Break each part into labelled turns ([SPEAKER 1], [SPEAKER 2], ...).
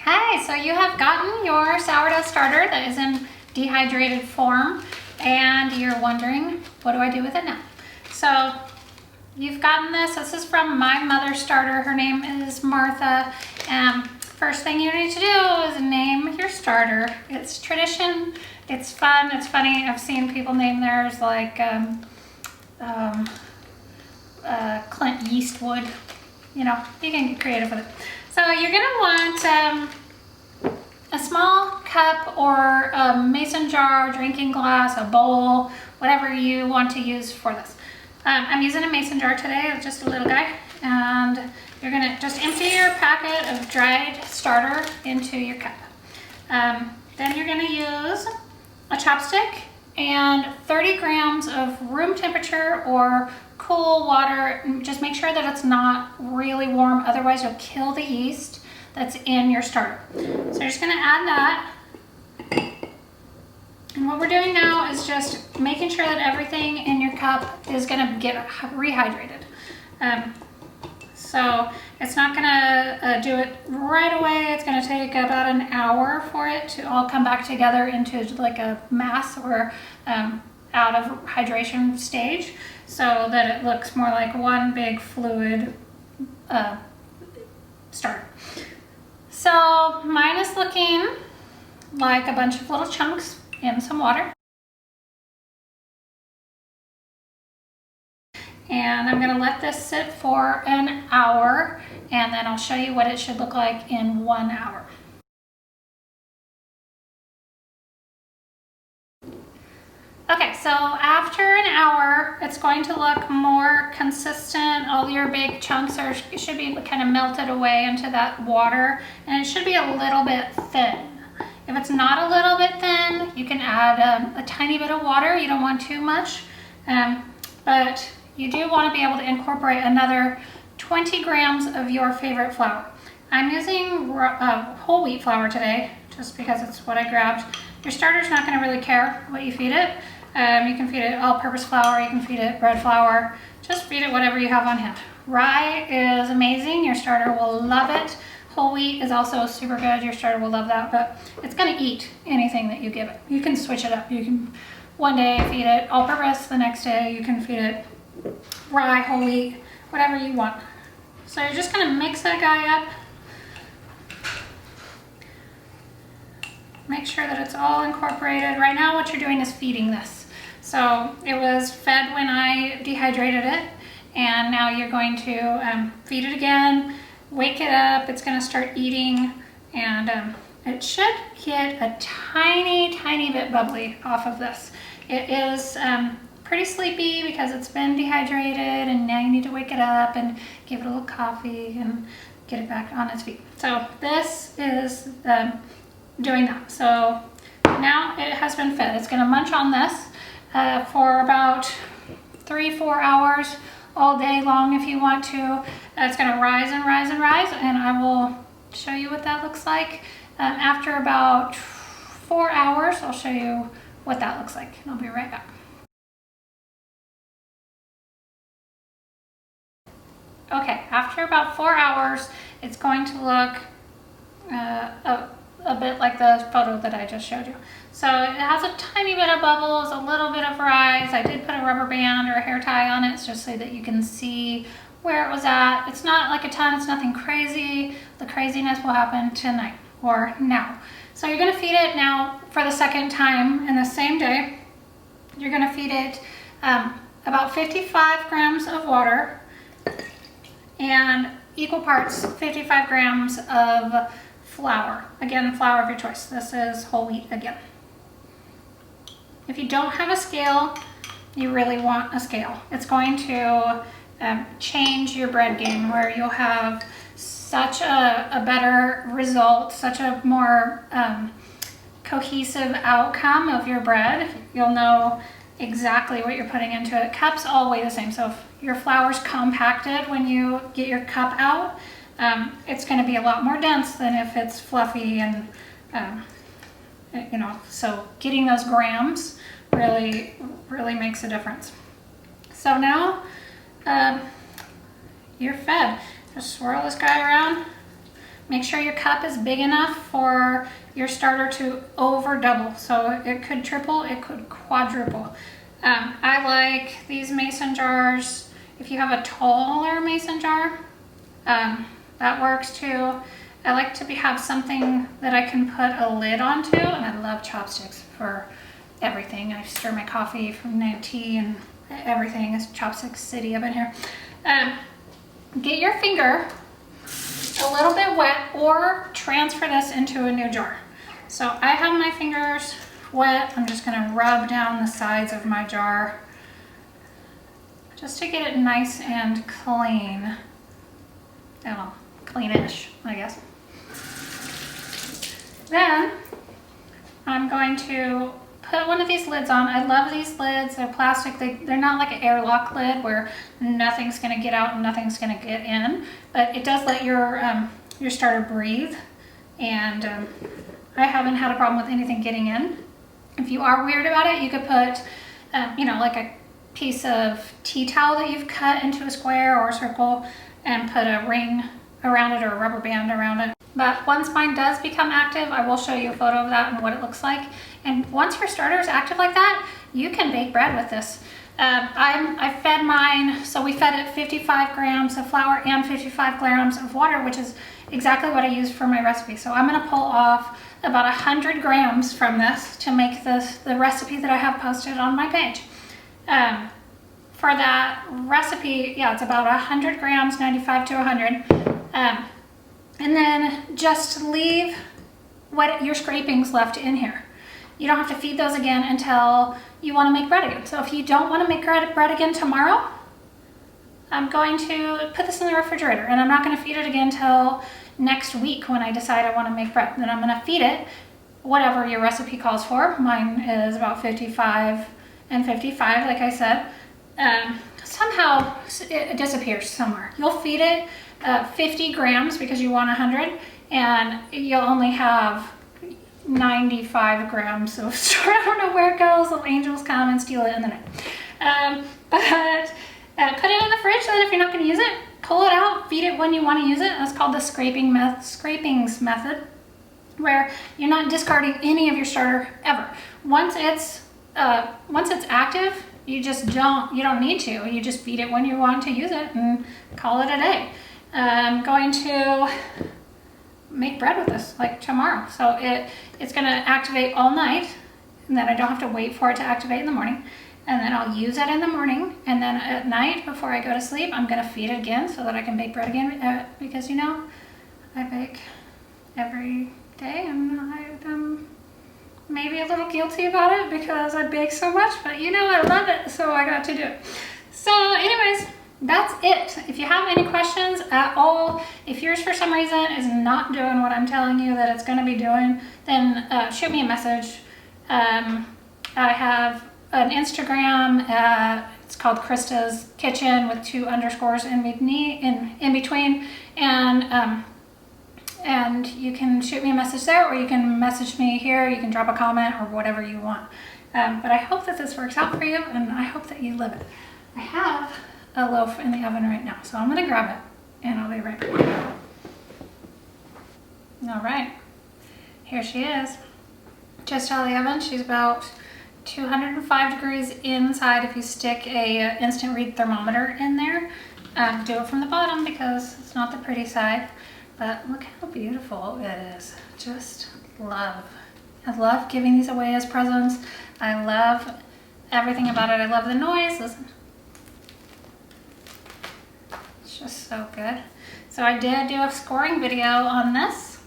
[SPEAKER 1] Hi, so you have gotten your sourdough starter that is in dehydrated form, and you're wondering, what do I do with it now? So you've gotten this. This is from my mother's starter. Her name is Martha. First thing you need to do is name your starter. It's tradition, it's fun, it's funny. I've seen people name theirs like Clint Eastwood. You know, you can get creative with it. So you're gonna want a small cup or a mason jar, drinking glass, a bowl, whatever you want to use for this. I'm using a mason jar today, just a little guy, and you're gonna just empty your packet of dried starter into your cup. Then you're gonna use a chopstick and 30 grams of room temperature or cool water. Just make sure that it's not really warm, otherwise you'll kill the yeast that's in your starter. So you're just gonna add that. And what we're doing now is just making sure that everything in your cup is gonna get rehydrated. So it's not gonna do it right away. It's gonna take about an hour for it to all come back together into like a mass or out of hydration stage, so that it looks more like one big fluid starter. So mine is looking like a bunch of little chunks in some water. And I'm gonna let this sit for an hour, and then I'll show you what it should look like in 1 hour. Okay, so after an hour, it's going to look more consistent. All your big chunks should be kind of melted away into that water, and it should be a little bit thin. If it's not a little bit thin, you can add a tiny bit of water. You don't want too much, but you do want to be able to incorporate another 20 grams of your favorite flour. I'm using whole wheat flour today, just because it's what I grabbed. Your starter's not going to really care what you feed it. You can feed it all-purpose flour, you can feed it bread flour, just feed it whatever you have on hand. Rye is amazing, your starter will love it. Whole wheat is also super good, your starter will love that, but it's gonna eat anything that you give it. You can switch it up. You can one day feed it all-purpose, the next day you can feed it rye, whole wheat, whatever you want. So you're just gonna mix that guy up. Make sure that it's all incorporated. Right now what you're doing is feeding this. So it was fed when I dehydrated it, and now you're going to feed it again, wake it up, it's gonna start eating, and it should get a tiny bit bubbly off of this. It is pretty sleepy because it's been dehydrated, and now you need to wake it up and give it a little coffee and get it back on its feet. So this is doing that. So now it has been fed. It's gonna munch on this for about 3-4 hours all day long if you want to. It's gonna rise and rise and rise, and I will show you what that looks like. After about 4 hours, I'll show you what that looks like, and I'll be right back. Okay, after about 4 hours, it's going to look a bit like the photo that I just showed you. So it has a tiny bit of bubbles, a little bit of rise. I did put a rubber band or a hair tie on it just so that you can see where it was at. It's not like a ton, it's nothing crazy. The craziness will happen tonight or now. So you're gonna feed it now for the second time in the same day. You're gonna feed it about 55 grams of water and equal parts 55 grams of flour. Again, flour of your choice. This is whole wheat again. If you don't have a scale, you really want a scale. It's going to change your bread game, where you'll have such a better result, such a more cohesive outcome of your bread. You'll know exactly what you're putting into it. Cups all weigh the same, so if your flour's compacted when you get your cup out, it's going to be a lot more dense than if it's fluffy, and you know, so getting those grams really makes a difference. So now you're fed. Just swirl this guy around. make sure your cup is big enough for your starter to over double. So it could triple, it could quadruple. I like these mason jars. If you have a taller mason jar, that works too. I like to have something that I can put a lid onto, and I love chopsticks for everything. I stir my coffee from tea and everything. It's chopstick city up in here. Get your finger a little bit wet or transfer this into a new jar. So I have my fingers wet. I'm just gonna rub down the sides of my jar just to get it nice and clean. Oh, cleanish, I guess. Then I'm going to put one of these lids on. I love these lids. They're plastic. They're not like an airlock lid where nothing's going to get out and nothing's going to get in, but it does let your starter breathe. And I haven't had a problem with anything getting in. If you are weird about it, you could put, you know, like a piece of tea towel that you've cut into a square or a circle and put a ring around it or a rubber band around it. But once mine does become active, I will show you a photo of that and what it looks like. And once your starter is active like that, you can bake bread with this. I fed mine, so we fed it 55 grams of flour and 55 grams of water, which is exactly what I used for my recipe. So I'm gonna pull off about 100 grams from this to make this the recipe that I have posted on my page. For that recipe, yeah, it's about 100 grams, 95 to 100. And then just leave what your scrapings left in here. You don't have to feed those again until you want to make bread again. So if you don't want to make bread again tomorrow, I'm going to put this in the refrigerator, and I'm not going to feed it again until next week when I decide I want to make bread. Then I'm going to feed it whatever your recipe calls for. Mine is about 55 and 55, like I said. Somehow it disappears somewhere. You'll feed it 50 grams because you want 100, and you'll only have 95 grams of starter. I don't know where it goes. Little angels come and steal it in the night. But put it in the fridge so that if you're not going to use it, pull it out, feed it when you want to use it. That's called the scrapings method, where you're not discarding any of your starter ever. Once it's active, you don't need to. You just feed it when you want to use it and call it a day. I'm going to make bread with this like tomorrow. So it's going to activate all night, and then I don't have to wait for it to activate in the morning. And then I'll use it in the morning, and then at night before I go to sleep, I'm going to feed it again so that I can bake bread again, because you know, I bake every day, and I'm maybe a little guilty about it because I bake so much, but you know, I love it, so I got to do it. So anyways, that's it. If you have any questions at all, if yours for some reason is not doing what I'm telling you that it's going to be doing, then shoot me a message. I have an Instagram. It's called Krista's Kitchen with 2 underscores in between, and you can shoot me a message there, or you can message me here. You can drop a comment or whatever you want. But I hope that this works out for you, and I hope that you love it. I have a loaf in the oven right now, so I'm gonna grab it and I'll be right back. All right, here she is. Just out of the oven. She's about 205 degrees inside if you stick a instant read thermometer in there. Do it from the bottom because it's not the pretty side, but look how beautiful it is. Just love. I love giving these away as presents. I love everything about it. I love the noise. Listen. It's just so good. So I did do a scoring video on this,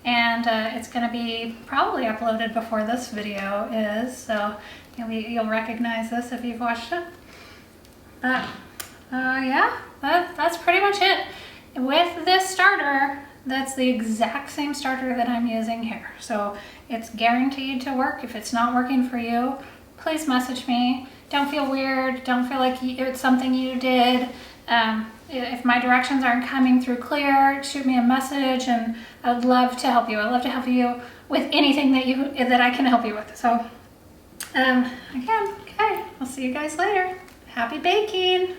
[SPEAKER 1] and it's going to be probably uploaded before this video is, so you'll recognize this if you've watched it. But yeah, that's pretty much it. With this starter, that's the exact same starter that I'm using here. So it's guaranteed to work. If it's not working for you, please message me. Don't feel weird. Don't feel like it's something you did. If my directions aren't coming through clear, shoot me a message, and I'd love to help you. I'd love to help you with anything that I can help you with. So again, okay, I'll see you guys later. Happy baking.